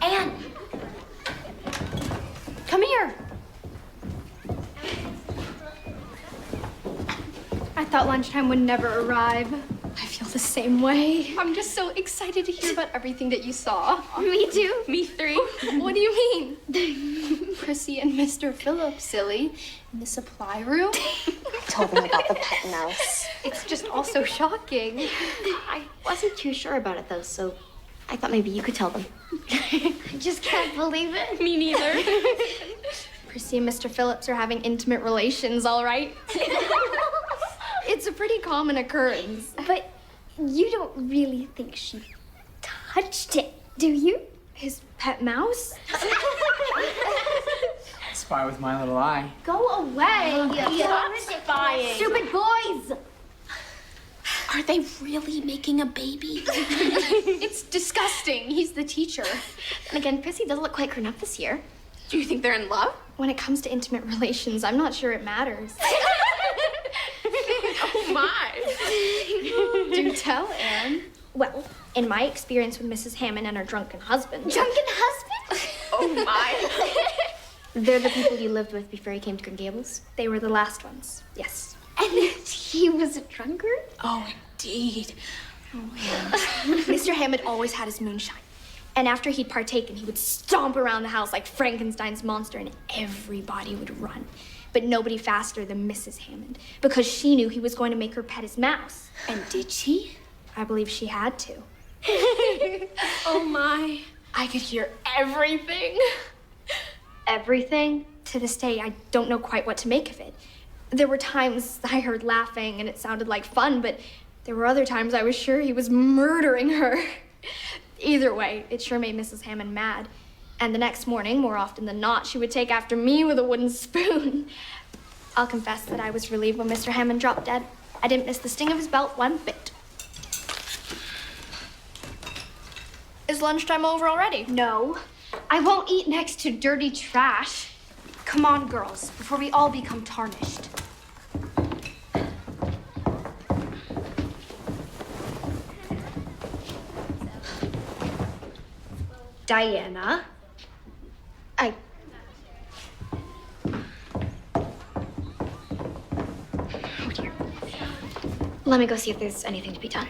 Anne! Come here. I thought lunchtime would never arrive. I feel the same way. I'm just so excited to hear about everything that you saw. Me too. Me three. What do you mean? Prissy and Mr. Phillips, silly. In the supply room. I told them about the pet mouse. It's just all so shocking. I wasn't too sure about it though, so I thought maybe you could tell them. I just can't believe it. Me neither. Prissy and Mr. Phillips are having intimate relations, all right? It's a pretty common occurrence. But you don't really think she touched it, do you? His pet mouse? Spy with my little eye. Go away. Stop spying. Stupid boys. Are they really making a baby? It's disgusting. He's the teacher. And again, Prissy doesn't look quite grown up this year. Do you think they're in love? When it comes to intimate relations, I'm not sure it matters. Oh my. Do tell, Anne. Well, in my experience with Mrs. Hammond and her drunken husband. Drunken husband? Oh my. They're the people you lived with before you came to Green Gables? They were the last ones, yes. And he was a drunkard? Oh, indeed. Mr. Hammond always had his moonshine. And after he'd partaken, he would stomp around the house like Frankenstein's monster, and everybody would run. But nobody faster than Mrs. Hammond, because she knew he was going to make her pet his mouse. And did she? I believe she had to. Oh my. I could hear everything. Everything? To this day, I don't know quite what to make of it. There were times I heard laughing and it sounded like fun, but there were other times I was sure he was murdering her. Either way, it sure made Mrs. Hammond mad. And the next morning, more often than not, she would take after me with a wooden spoon. I'll confess that I was relieved when Mr. Hammond dropped dead. I didn't miss the sting of his belt one bit. Is lunchtime over already? No, I won't eat next to dirty trash. Come on, girls, before we all become tarnished. Diana. Let me go see if there's anything to be done.